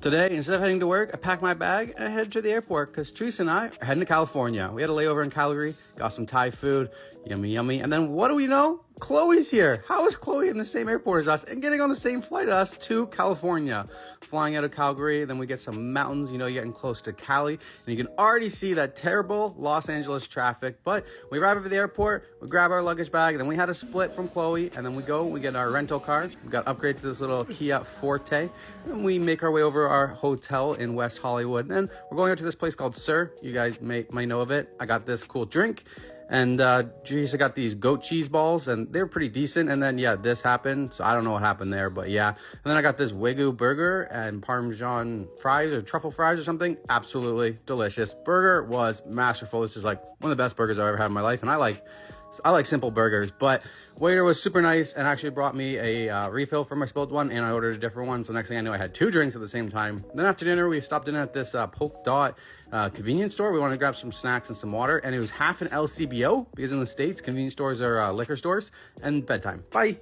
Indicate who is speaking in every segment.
Speaker 1: Today, instead of heading to work, I packed my bag and I headed to the airport because Teresa and I are heading to California. We had a layover in Calgary, got some Thai food, yummy, yummy. And then what do we know? Chloe's here. How is Chloe in the same airport as us and getting on the same flight as us to California? Flying out of Calgary, then we get some mountains, you're getting close to Cali, and you can already see that terrible Los Angeles traffic. But we arrive at the airport, we grab our luggage bag, and then we had a split from Chloe, and then we get our rental car. We got upgraded to this little Kia Forte, and we make our way over our hotel in West Hollywood. And we're going out to this place called Sir. You guys might know of it. I got this cool drink. And Teresa got these goat cheese balls, and they're pretty decent. And then, yeah, this happened. So I don't know what happened there, but yeah. And then I got this Wagyu burger and Parmesan fries or truffle fries or something. Absolutely delicious. Burger was masterful. This is like one of the best burgers I've ever had in my life. And I like simple burgers, but waiter was super nice and actually brought me a refill for my spilled one, and I ordered a different one. So next thing I knew, I had 2 drinks at the same time. Then after dinner, we stopped in at this Polk Dot convenience store. We wanted to grab some snacks and some water, and it was half an LCBO because in the States, convenience stores are liquor stores, and bedtime. Bye.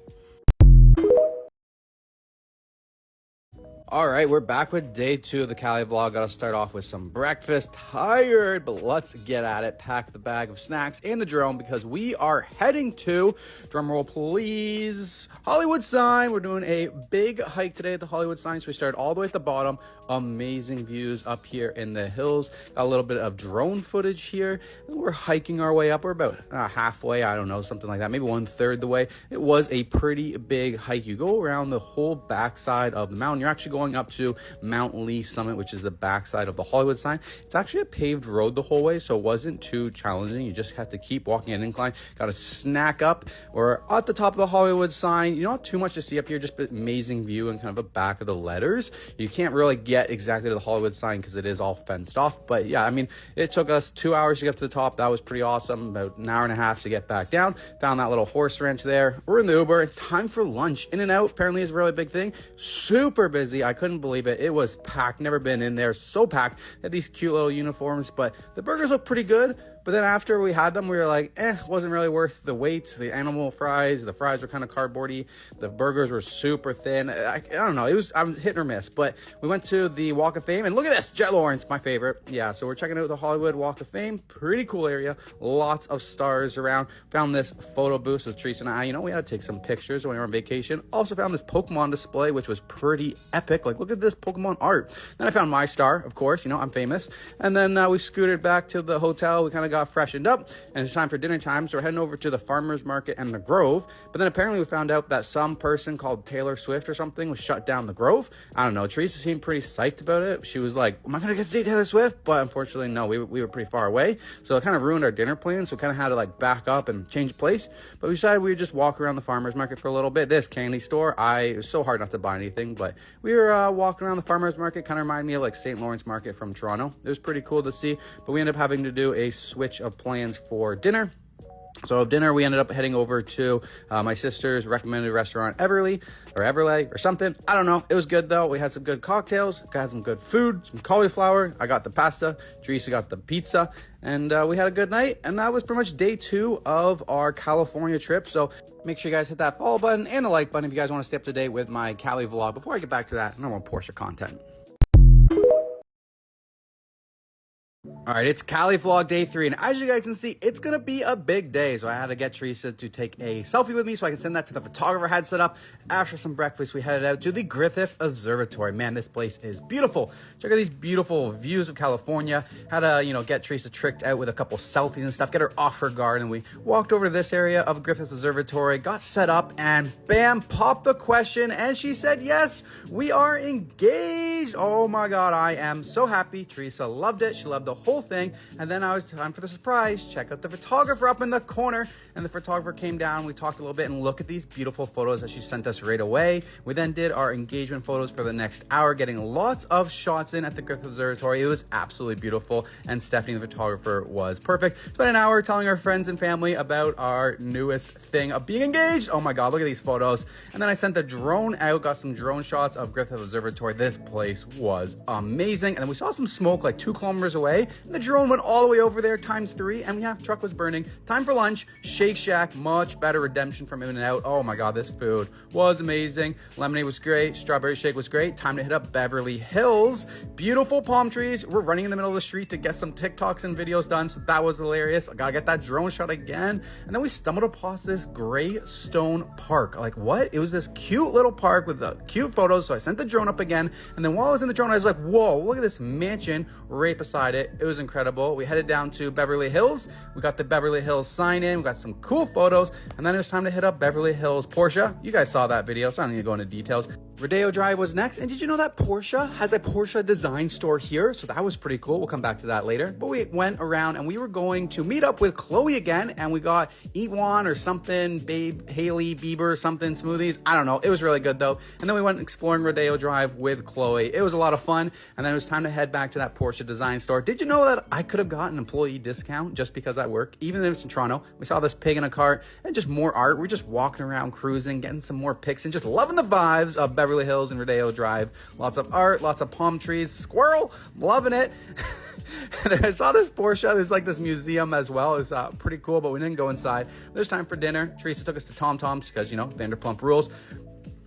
Speaker 1: All right, we're back with day 2 of the Cali vlog. Gotta start off with some breakfast. Tired, but let's get at it. Pack the bag of snacks and the drone because we are heading to, drumroll please, Hollywood Sign. We're doing a big hike today at the Hollywood Sign. So we started all the way at the bottom. Amazing views up here in the hills. Got a little bit of drone footage here. And we're hiking our way up. We're about halfway, I don't know, something like that. Maybe 1/3 the way. It was a pretty big hike. You go around the whole backside of the mountain. You're actually going up to Mount Lee Summit, which is the backside of the Hollywood Sign. It's actually a paved road the whole way, so it wasn't too challenging. You just have to keep walking an incline. Got to snack up. We're at the top of the Hollywood Sign. You don't have too much to see up here, just amazing view and kind of a back of the letters. You can't really get exactly to the Hollywood Sign because it is all fenced off. But yeah, I mean, it took us 2 hours to get to the top. That was pretty awesome. About an hour and a half to get back down. Found that little horse ranch there. We're in the Uber. It's time for lunch. In-N-Out apparently is a really big thing. Super busy. I couldn't believe it. It was packed. Never been in there. So packed. Had these cute little uniforms, but the burgers look pretty good. But then after we had them, we were like, wasn't really worth the wait. The animal fries, the fries were kind of cardboardy. The burgers were super thin. I don't know. I'm hit or miss. But we went to the Walk of Fame, and look at this, Jet Lawrence, my favorite. Yeah, so we're checking out the Hollywood Walk of Fame. Pretty cool area. Lots of stars around. Found this photo booth with Teresa and I. We had to take some pictures when we were on vacation. Also found this Pokemon display, which was pretty epic. Like, look at this Pokemon art. Then I found my star, of course. I'm famous. And then we scooted back to the hotel. We kind of got freshened up, and it's time for dinner time. So we're heading over to the Farmers Market and the Grove. But then apparently we found out that some person called Taylor Swift or something was shut down the Grove. I don't know. Teresa seemed pretty psyched about it. She was like, am I going to get to see Taylor Swift? But unfortunately, no, we were pretty far away. So it kind of ruined our dinner plans. So we kind of had to like back up and change place. But we decided we would just walk around the Farmers Market for a little bit. This candy store, it was so hard not to buy anything, but we were walking around the Farmers Market. Kind of reminded me of like St. Lawrence Market from Toronto. It was pretty cool to see, but we ended up having to do a switch of plans for dinner. So dinner, we ended up heading over to my sister's recommended restaurant, Everly or something. I don't know. It was good though. We had some good cocktails, got some good food, some cauliflower. I got the pasta. Teresa got the pizza, and we had a good night. And that was pretty much day 2 of our California trip. So make sure you guys hit that follow button and the like button if you guys want to stay up to date with my Cali vlog. Before I get back to that, normal Porsche content. All right, it's Cali vlog day 3, and as you guys can see, it's gonna be a big day. So I had to get Teresa to take a selfie with me so I can send that to the photographer I had set up. After some breakfast, we headed out to the Griffith Observatory. Man, this place is beautiful. Check out these beautiful views of California. Had to, get Teresa tricked out with a couple selfies and stuff, get her off her guard, and we walked over to this area of Griffith Observatory, got set up, and bam, popped the question, and she said, yes, we are engaged. Oh my God, I am so happy. Teresa loved it. She loved the whole thing. And then I was time for the surprise. Check out the photographer up in the corner. And the photographer came down. We talked a little bit, and look at these beautiful photos that she sent us right away. We then did our engagement photos for the next hour, getting lots of shots in at the Griffith Observatory. It was absolutely beautiful. And Stephanie, the photographer, was perfect. Spent an hour telling our friends and family about our newest thing of being engaged. Oh my God, look at these photos. And then I sent the drone out, got some drone shots of Griffith Observatory. This place was amazing. And then we saw some smoke like 2 kilometers away. And the drone went all the way over there times 3. And yeah, truck was burning. Time for lunch. Shake Shack, much better redemption from In-N-Out. Oh my God, this food was amazing. Lemonade was great. Strawberry shake was great. Time to hit up Beverly Hills. Beautiful palm trees. We're running in the middle of the street to get some TikToks and videos done. So that was hilarious. I gotta get that drone shot again. And then we stumbled upon this gray stone park. Like, what? It was this cute little park with the cute photos. So I sent the drone up again. And then while I was in the drone, I was like, whoa, look at this mansion right beside it. It was incredible. We headed down to Beverly Hills. We got the Beverly Hills sign in. We got some cool photos. And then it was time to hit up Beverly Hills Porsche. You guys saw that video, so I don't need to go into details. Rodeo Drive was next. And did you know that Porsche has a Porsche design store here? So that was pretty cool. We'll come back to that later. But we went around and we were going to meet up with Chloe again. And we got Eat One or something, Babe, Haley, Bieber, something, smoothies. I don't know. It was really good though. And then we went exploring Rodeo Drive with Chloe. It was a lot of fun. And then it was time to head back to that Porsche design store. Did you know that I could have gotten an employee discount just because I work? Even if it's in Toronto. We saw this pig in a cart and just more art. We're just walking around cruising, getting some more pics and just loving the vibes of Beverly Hills and Rodeo Drive. Lots of art, lots of palm trees, squirrel, loving it. And I saw this Porsche. There's like this museum as well. It's pretty cool, but we didn't go inside. There's time for dinner. Teresa took us to Tom Tom's because, you know, Vanderpump Rules.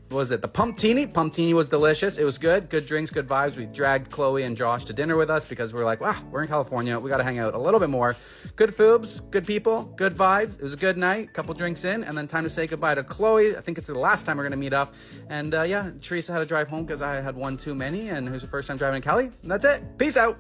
Speaker 1: What was it? The Pumptini. Pumptini was delicious. It was good. Good drinks, good vibes. We dragged Chloe and Josh to dinner with us because we're like, wow, we're in California. We got to hang out a little bit more. Good foobs, good people, good vibes. It was a good night. Couple drinks in, and then time to say goodbye to Chloe. I think it's the last time we're going to meet up. And yeah, Teresa had to drive home because I had one too many, and it was her first time driving in Cali. And that's it. Peace out.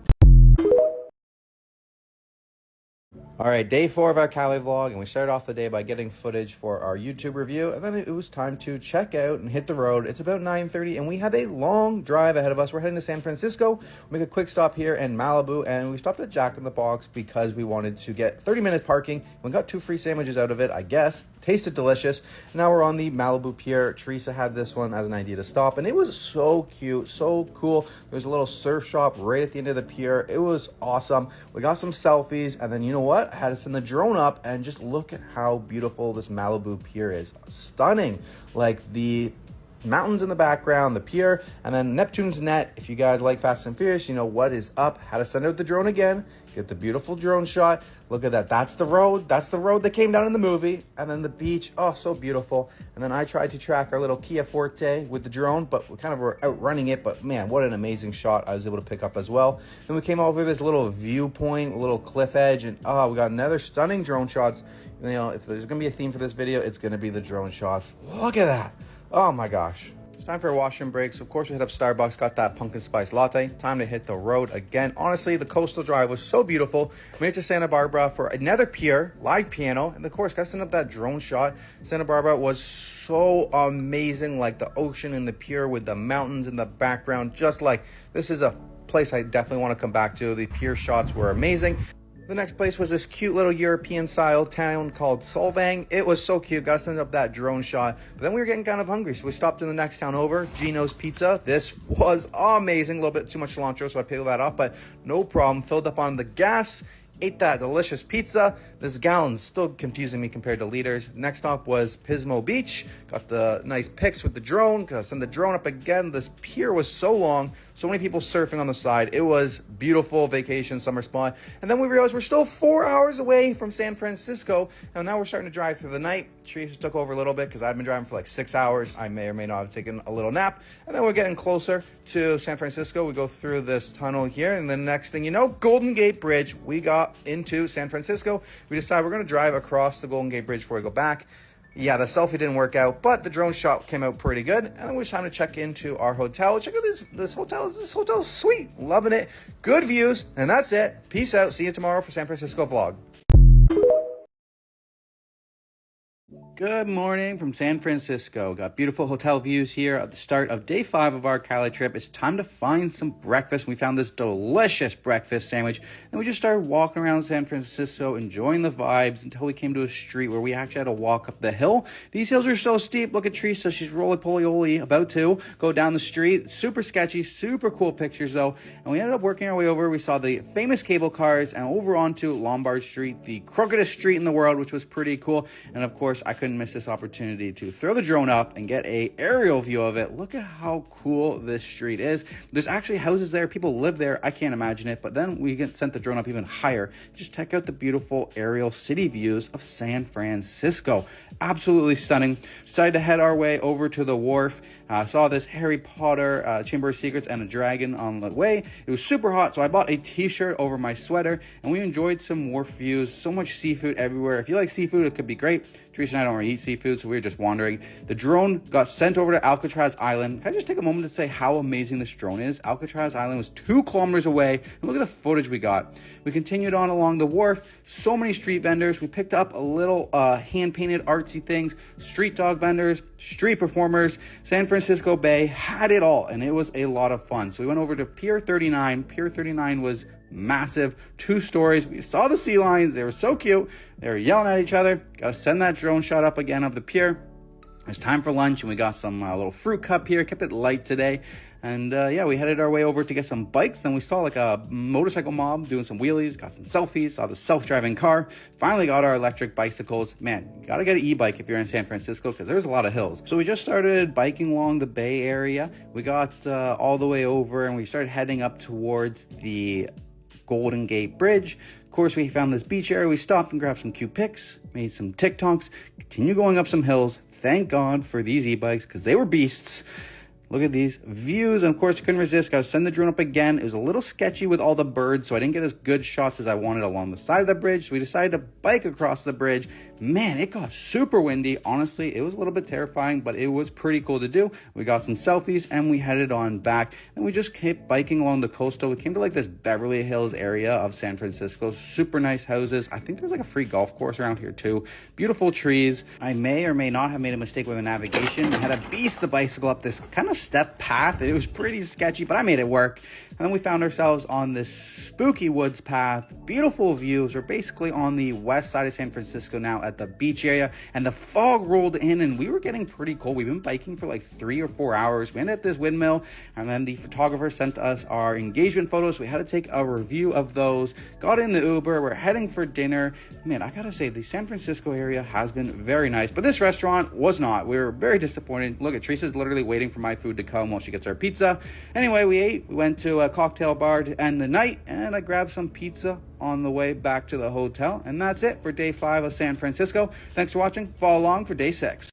Speaker 1: All right, day 4 of our Cali vlog, and we started off the day by getting footage for our YouTube review, and then it was time to check out and hit the road. It's about 9:30, and we have a long drive ahead of us. We're heading to San Francisco. We make a quick stop here in Malibu, and we stopped at Jack in the Box because we wanted to get 30-minute parking. We got 2 free sandwiches out of it, I guess. Tasted delicious. Now we're on the Malibu Pier. Teresa had this one as an idea to stop, and it was so cute, so cool. There's a little surf shop right at the end of the pier. It was awesome. We got some selfies, and then you know what? I had to send the drone up, and just look at how beautiful this Malibu Pier is. Stunning. Like the mountains in the background, the pier, and then Neptune's Net. If you guys like Fast and Furious, you know what is up. How to send out the drone again. Get the beautiful drone shot. Look at that. That's the road. That's the road that came down in the movie. And then the beach. Oh, so beautiful. And then I tried to track our little Kia Forte with the drone, but we kind of were outrunning it. But man, what an amazing shot I was able to pick up as well. Then we came over this little viewpoint, a little cliff edge, and oh, we got another stunning drone shots. You know, if there's going to be a theme for this video, it's going to be the drone shots. Look at that. Oh my gosh. It's time for a washroom break. So of course we hit up Starbucks, got that pumpkin spice latte. Time to hit the road again. Honestly, the coastal drive was so beautiful. Made it to Santa Barbara for another pier, live piano, and of course got to send up that drone shot. Santa Barbara was so amazing, like the ocean and the pier with the mountains in the background. Just like, this is a place I definitely want to come back to. The pier shots were amazing. The next place was this cute little European style town called Solvang. It was so cute. Got to send up that drone shot. But then we were getting kind of hungry, so we stopped in the next town over, Gino's Pizza. This was amazing. A little bit too much cilantro, so I peeled that off, but no problem. Filled up on the gas. Ate that delicious pizza. This gallon's still confusing me compared to liters. Next stop was Pismo Beach. Got the nice pics with the drone. Got to send the drone up again. This pier was so long. So many people surfing on the side. It was beautiful vacation summer spot. And then we realized we're still 4 hours away from San Francisco. And now we're starting to drive through the night. Teresa took over a little bit because I'd been driving for like 6 hours. I may or may not have taken a little nap. And then we're getting closer to San Francisco. We go through this tunnel here. And the next thing you know, Golden Gate Bridge. We got into San Francisco. We decided we're going to drive across the Golden Gate Bridge before we go back. Yeah, the selfie didn't work out, but the drone shot came out pretty good. And then it was time to check into our hotel. Check out this hotel. This hotel's sweet. Loving it. Good views. And that's it. Peace out. See you tomorrow for San Francisco vlog. Good morning from San Francisco. Got beautiful hotel views here at the start of day 5 of our Cali trip. It's time to find some breakfast. We found this delicious breakfast sandwich, and we just started walking around San Francisco, enjoying the vibes until we came to a street where we actually had to walk up the hill. These hills are so steep. Look at Teresa. She's roly-poly-oly, about to go down the street. Super sketchy, super cool pictures though. And we ended up working our way over. We saw the famous cable cars and over onto Lombard Street, the crookedest street in the world, which was pretty cool. And of course, I couldn't couldn't miss this opportunity to throw the drone up and get a aerial view of it. Look at how cool this street is. There's actually houses there. People live there. I can't imagine it. But then we get sent the drone up even higher. Just check out the beautiful aerial city views of San Francisco. Absolutely stunning. Decided to head our way over to the wharf. Saw this Harry Potter Chamber of Secrets and a dragon on the way. It was super hot, so I bought a t-shirt over my sweater, and we enjoyed some wharf views. So much seafood everywhere. If you like seafood, it could be great. Teresa and I don't really eat seafood, so we were just wandering. The drone got sent over to Alcatraz Island. Can I just take a moment to say how amazing this drone is? Alcatraz Island was 2 kilometers away, and look at the footage we got. We continued on along the wharf. So many street vendors. We picked up a little hand-painted artsy things, street dog vendors, street performers. San Francisco Bay had it all, and it was a lot of fun. So we went over to Pier 39. Pier 39 was massive, 2 stories. We saw the sea lions. They were so cute. They were yelling at each other. Gotta send that drone shot up again of the pier. It's time for lunch, and we got some little fruit cup here. Kept it light today. And yeah, we headed our way over to get some bikes. Then we saw like a motorcycle mob doing some wheelies, got some selfies, saw the self-driving car. Finally got our electric bicycles. Man, you gotta get an e-bike if you're in San Francisco because there's a lot of hills. So we just started biking along the Bay Area. We got all the way over and we started heading up towards the Golden Gate Bridge. Of course, we found this beach area. We stopped and grabbed some cute pics, made some TikToks, continue going up some hills. Thank God for these e-bikes because they were beasts. Look at these views. And of course, couldn't resist. Got to send the drone up again. It was a little sketchy with all the birds, so I didn't get as good shots as I wanted along the side of the bridge. So we decided to bike across the bridge. Man, it got super windy. Honestly, it was a little bit terrifying, but it was pretty cool to do. We got some selfies and we headed on back. And we just kept biking along the coastal. We came to like this Beverly Hills area of San Francisco. Super nice houses. I think there's like a free golf course around here too. Beautiful trees. I may or may not have made a mistake with the navigation. I had to beast the bicycle up this kind of step path. It was pretty sketchy, but I made it work. And then we found ourselves on this spooky woods path. Beautiful views. We're basically on the west side of San Francisco now at the beach area, and the fog rolled in and we were getting pretty cold. We've been biking for like 3 or 4 hours. We ended at this windmill, and then the photographer sent us our engagement photos. We had to take a review of those. Got in the Uber. We're heading for dinner. Man, I gotta say, the San Francisco area has been very nice, but this restaurant was not. We were very disappointed. Look at Teresa's literally waiting for my food to come while she gets our pizza. Anyway, we ate. We went to a cocktail bar to end the night, and I grabbed some pizza on the way back to the hotel. And that's it for day 5 of San Francisco. Thanks for watching. Follow along for day 6.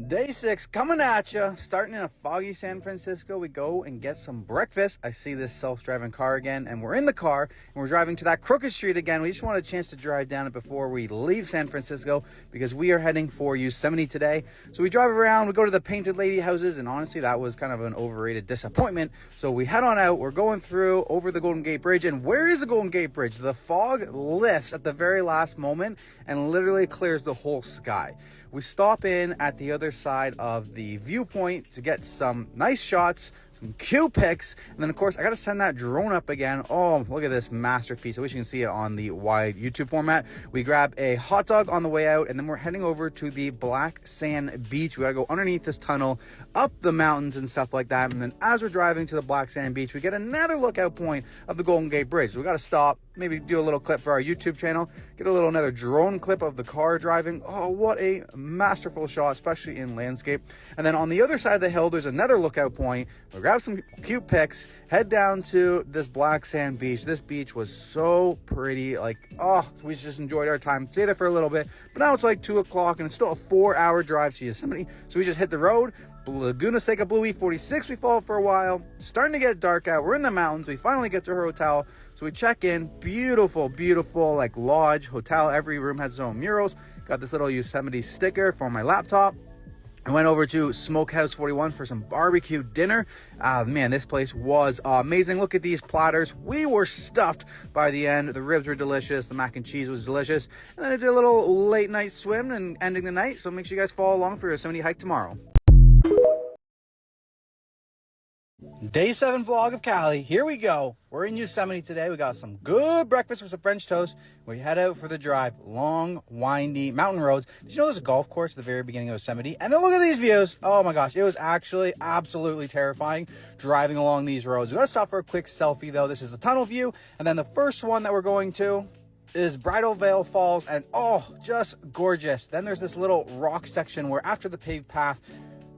Speaker 1: Day 6 coming at you. Starting in a foggy San Francisco, we go and get some breakfast. I see this self-driving car again, and we're in the car and we're driving to that crooked street again. We just want a chance to drive down it before we leave San Francisco because we are heading for Yosemite today. So we drive around, we go to the Painted Lady houses, and honestly that was kind of an overrated disappointment. So we head on out. We're going through over the Golden Gate Bridge, and where is the Golden Gate Bridge? The fog lifts at the very last moment and literally clears the whole sky. We stop in at the other side of the viewpoint to get some nice shots, some cute pics, and then of course I gotta send that drone up again. Oh, look at this masterpiece. I wish you can see it on the wide YouTube format. We grab a hot dog on the way out, and then we're heading over to the Black Sand Beach. We gotta go underneath this tunnel, up the mountains and stuff like that, and then as we're driving to the Black Sand Beach, we get another lookout point of the Golden Gate Bridge. So we gotta stop, maybe do a little clip for our YouTube channel, get a little another drone clip of the car driving. Oh, what a masterful shot, especially in landscape. And then on the other side of the hill, there's another lookout point. We'll grab some cute pics, head down to this Black Sand Beach. This beach was so pretty. Like, oh, we just enjoyed our time. Stay there for a little bit, but now it's like 2 o'clock and it's still a 4-hour drive to Yosemite. So we just hit the road. Laguna Seca Blue E46, we followed for a while. Starting to get dark out. We're in the mountains. We finally get to her hotel. So we check in. Beautiful, beautiful, like lodge, hotel. Every room has its own murals. Got this little Yosemite sticker for my laptop. I went over to Smokehouse 41 for some barbecue dinner. Man, this place was amazing. Look at these platters. We were stuffed by the end. The ribs were delicious. The mac and cheese was delicious. And then I did a little late night swim and ending the night. So make sure you guys follow along for your Yosemite hike tomorrow. Day 7 vlog of Cali. Here we go. We're in Yosemite today. We got some good breakfast with some French toast. We head out for the drive. Long, windy mountain roads. Did you know there's a golf course at the very beginning of Yosemite? And then look at these views. Oh my gosh. It was actually absolutely terrifying driving along these roads. We gotta stop for a quick selfie though. This is the tunnel view. And then the first one that we're going to is Bridal Veil Falls, and oh, just gorgeous. Then there's this little rock section where after the paved path,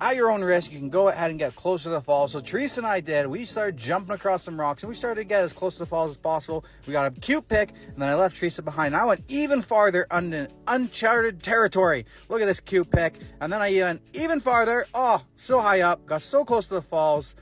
Speaker 1: at your own risk, you can go ahead and get closer to the falls. So Teresa and I did. We started jumping across some rocks, and we started to get as close to the falls as possible. We got a cute pic, and then I left Teresa behind. And I went even farther on uncharted territory. Look at this cute pic. And then I went even farther. Oh, so high up. Got so close to the falls.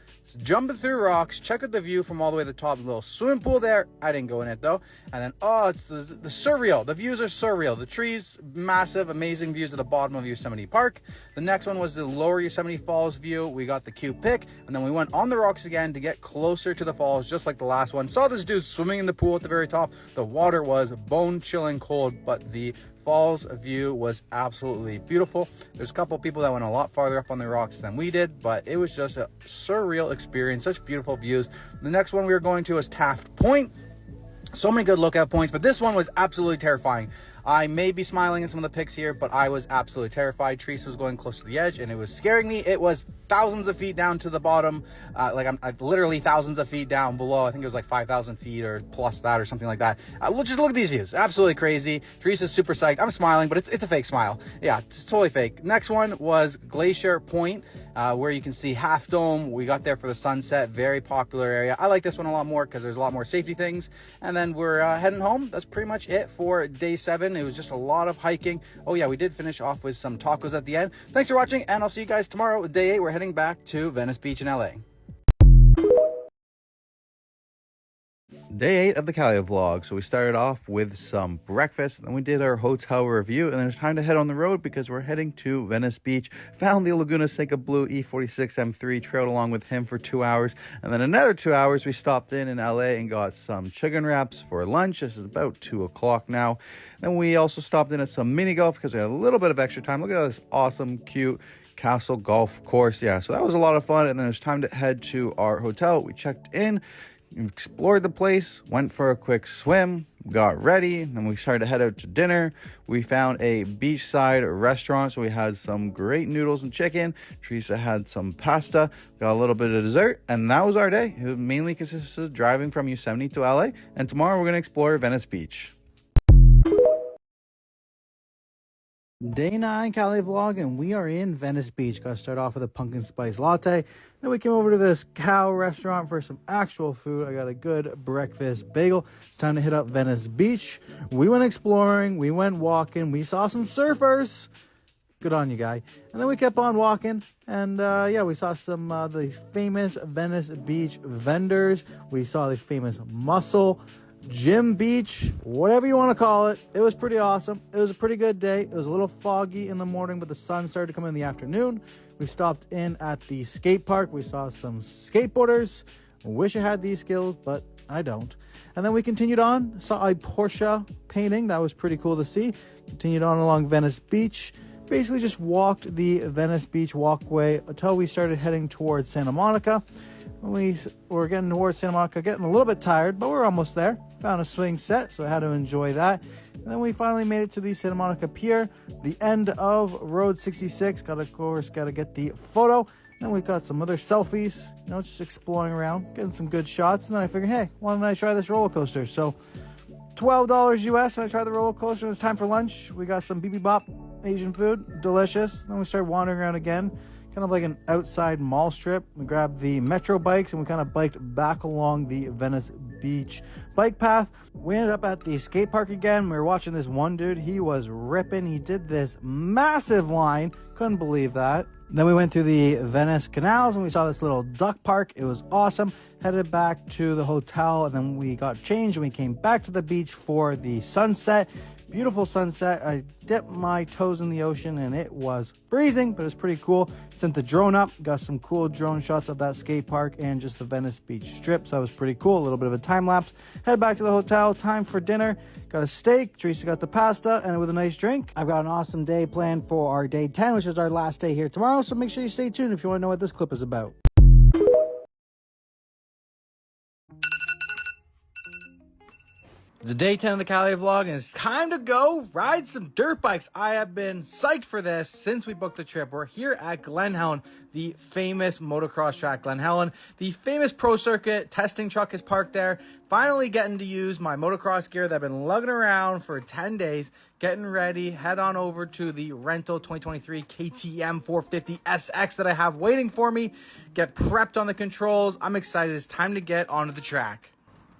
Speaker 1: Jumping through rocks, check out the view from all the way to the top. The little swimming pool there. I didn't go in it though. And then, oh, it's the surreal. The views are surreal. The trees, massive, amazing views at the bottom of Yosemite Park. The next one was the lower Yosemite Falls view. We got the cute pic. And then we went on the rocks again to get closer to the falls, just like the last one. Saw this dude swimming in the pool at the very top. The water was bone-chilling cold, but the falls view was absolutely beautiful. There's a couple people that went a lot farther up on the rocks than we did, but it was just a surreal experience. Such beautiful views. The next one we were going to is Taft Point. So many good lookout points, but this one was absolutely terrifying. I may be smiling in some of the pics here, but I was absolutely terrified. Teresa was going close to the edge, and it was scaring me. It was thousands of feet down to the bottom. I'm literally thousands of feet down below. I think it was like 5,000 feet or plus that or something like that. Just look at these views. Absolutely crazy. Teresa's super psyched. I'm smiling, but it's a fake smile. Yeah, it's totally fake. Next one was Glacier Point, where you can see Half Dome. We got there for the sunset. Very popular area. I like this one a lot more because there's a lot more safety things. And then we're heading home. That's pretty much it for day 7. It was just a lot of hiking. Oh yeah, we did finish off with some tacos at the end. Thanks for watching, and I'll see you guys tomorrow with day 8. We're heading back to Venice Beach in LA. Day 8 of the Cali vlog. So we started off with some breakfast, then we did our hotel review, and then it's time to head on the road because we're heading to Venice Beach. Found the Laguna Seca Blue E46 M3, trailed along with him for 2 hours, and then another 2 hours we stopped in LA and got some chicken wraps for lunch. This is about 2 o'clock now. Then we also stopped in at some mini golf because we had a little bit of extra time. Look at this awesome, cute Castle golf course. Yeah, so that was a lot of fun. And then it was time to head to our hotel. We checked in, explored the place, went for a quick swim, got ready, then we started to head out to dinner. We found a beachside restaurant, so we had some great noodles and chicken. Teresa had some pasta, got a little bit of dessert, and that was our day. It mainly consisted of driving from Yosemite to LA, and tomorrow we're going to explore Venice Beach. Day 9 Cali vlog, and we are in Venice Beach. Gotta start off with a pumpkin spice latte. Then we came over to this cow restaurant for some actual food. I got a good breakfast bagel. It's time to hit up Venice Beach. We went exploring, we went walking, we saw some surfers. Good on you, guy. And then we kept on walking, and yeah, we saw some these famous Venice Beach vendors. We saw the famous mussel, Gym Beach, whatever you want to call it. It was pretty awesome. It was a pretty good day. It was a little foggy in the morning, but the sun started to come in the afternoon. We stopped in at the skate park. We saw some skateboarders. Wish I had these skills, but I don't. And then we continued on, saw a Porsche painting. That was pretty cool to see. Continued on along Venice Beach. Basically just walked the Venice Beach walkway until we started heading towards Santa Monica. We were getting towards Santa Monica, getting a little bit tired, but we're almost there. Found a swing set, so I had to enjoy that. And then we finally made it to the Santa Monica Pier, the end of Road 66. Got to get the photo. Then we got some other selfies, just exploring around, getting some good shots. And then I figured, hey, why don't I try this roller coaster? So $12 US, and I tried the roller coaster. It was time for lunch. We got some bibimbap Asian food, delicious. Then we started wandering around again, kind of like an outside mall strip. We grabbed the metro bikes and we kind of biked back along the Venice Beach bike path. We ended up at the skate park again. We were watching this one dude. He was ripping. He did this massive line. Couldn't believe that. Then we went through the Venice canals and we saw this little duck park. It was awesome. Headed back to the hotel, and then we got changed and we came back to the beach for the sunset. Beautiful sunset. I dipped my toes in the ocean and it was freezing, but it was pretty cool. Sent the drone up, got some cool drone shots of that skate park and just the Venice Beach strip. So that was pretty cool. A little bit of a time lapse. Head back to the hotel. Time for dinner. Got a steak. Teresa got the pasta and with a nice drink. I've got an awesome day planned for our day 10, which is our last day here tomorrow. So make sure you stay tuned if you want to know what this clip is about. The day 10 of the Cali vlog, and it's time to go ride some dirt bikes. I have been psyched for this since we booked the trip. We're here at Glen Helen, the famous motocross track, Glen Helen. The famous pro circuit testing truck is parked there. Finally getting to use my motocross gear that I've been lugging around for 10 days. Getting ready, head on over to the rental 2023 KTM 450 SX that I have waiting for me. Get prepped on the controls. I'm excited. It's time to get onto the track.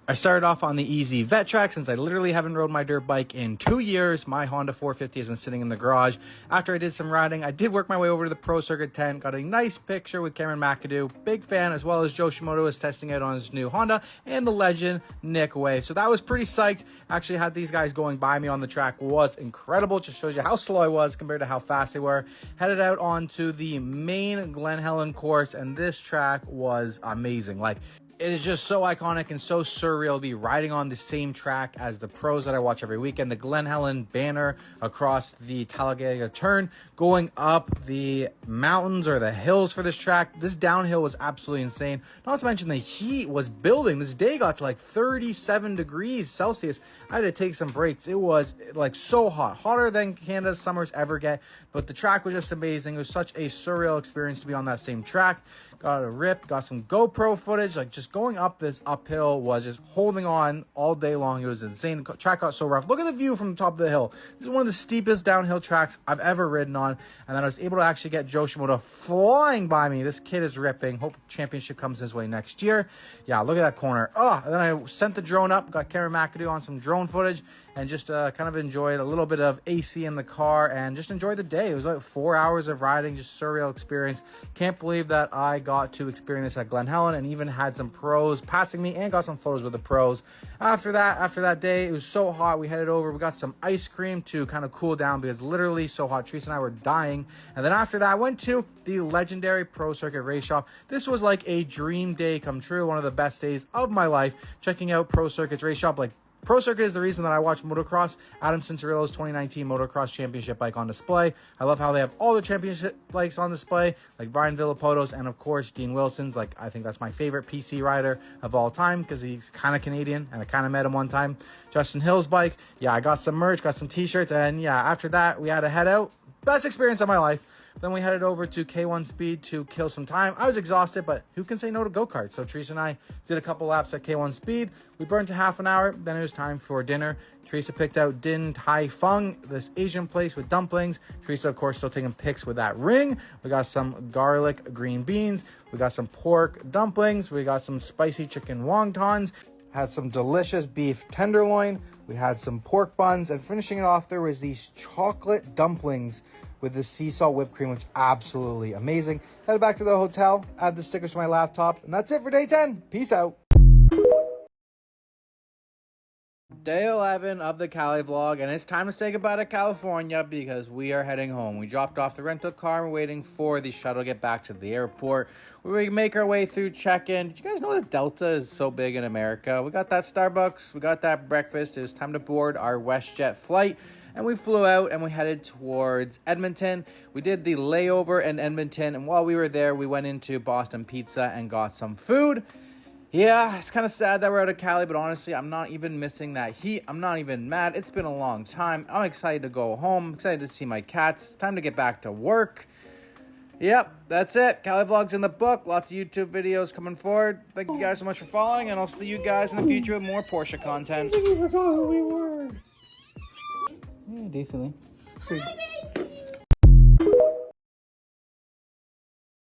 Speaker 1: I started off on the easy vet track since I literally haven't rode my dirt bike in 2 years. My Honda 450 has been sitting in the garage. After I did some riding, I did work my way over to the Pro Circuit tent, got a nice picture with Cameron McAdoo, big fan, as well as Joe Shimoda is testing it on his new Honda, and the legend Nick Way. So that was pretty psyched. Actually had these guys going by me on the track was incredible. Just shows you how slow I was compared to how fast they were. Headed out onto the main Glen Helen course, and this track was amazing. Like, it is just so iconic and so surreal to be riding on the same track as the pros that I watch every weekend. The Glen Helen banner across the Talladega turn, going up the mountains or the hills for this track. This downhill was absolutely insane. Not to mention the heat was building. This day got to like 37 degrees Celsius. I had to take some breaks. It was like so hot, hotter than Canada's summers ever get. But the track was just amazing. It was such a surreal experience to be on that same track. Got a rip, got some GoPro footage. Like, just going up this uphill was just holding on all day long. It was insane. The track got so rough. Look at the view from the top of the hill. This is one of the steepest downhill tracks I've ever ridden on. And then I was able to actually get Joe Shimoda flying by me. This kid is ripping. Hope championship comes his way next year. Yeah, look at that corner. Oh, and then I sent the drone up, got Cameron McAdoo on some drone footage, and just kind of enjoyed a little bit of AC in the car and just enjoyed the day. It was like 4 hours of riding, just surreal experience. Can't believe that I got to experience this at Glen Helen, and even had some pros passing me and got some photos with the pros. After that day, it was so hot. We headed over. We got some ice cream to kind of cool down because literally so hot. Teresa and I were dying. And then after that, I went to the legendary Pro Circuit race shop. This was like a dream day come true. One of the best days of my life. Checking out Pro Circuit's race shop. Like, Pro Circuit is the reason that I watch motocross. Adam Cincerillo's 2019 motocross championship bike on display. I love how they have all the championship bikes on display, like Brian Villapoto's and of course Dean Wilson's. Like, I think that's my favorite PC rider of all time because he's kind of Canadian and I kind of met him one time. Justin Hill's bike. Yeah, I got some merch, got some t-shirts, and yeah, after that we had to head out. Best experience of my life. Then we headed over to K1 Speed to kill some time. I was exhausted, but who can say no to go-karts? So Teresa and I did a couple laps at K1 Speed. We burned to half an hour. Then it was time for dinner. Teresa picked out Din Tai Fung, this Asian place with dumplings. Teresa, of course, still taking pics with that ring. We got some garlic green beans. We got some pork dumplings. We got some spicy chicken wontons. Had some delicious beef tenderloin. We had some pork buns. And finishing it off, there was these chocolate dumplings with the sea salt whipped cream, which absolutely amazing. Headed back to the hotel, add the stickers to my laptop, and that's it for day 10. Peace out. Day 11 of the Cali vlog, and it's time to say goodbye to California because we are heading home. We dropped off the rental car and we're waiting for the shuttle to get back to the airport. We make our way through check-in. Did you guys know that Delta is so big in America? We got that Starbucks, we got that breakfast. It was time to board our WestJet flight. And we flew out and we headed towards Edmonton. We did the layover in Edmonton. And while we were there, we went into Boston Pizza and got some food. Yeah, it's kind of sad that we're out of Cali, but honestly, I'm not even missing that heat. I'm not even mad. It's been a long time. I'm excited to go home. I'm excited to see my cats. It's time to get back to work. Yep, that's it. Cali vlog's in the book. Lots of YouTube videos coming forward. Thank you guys so much for following, and I'll see you guys in the future with more Porsche content.
Speaker 2: I forgot who we were.
Speaker 1: Yeah, decently.
Speaker 2: Hi, baby.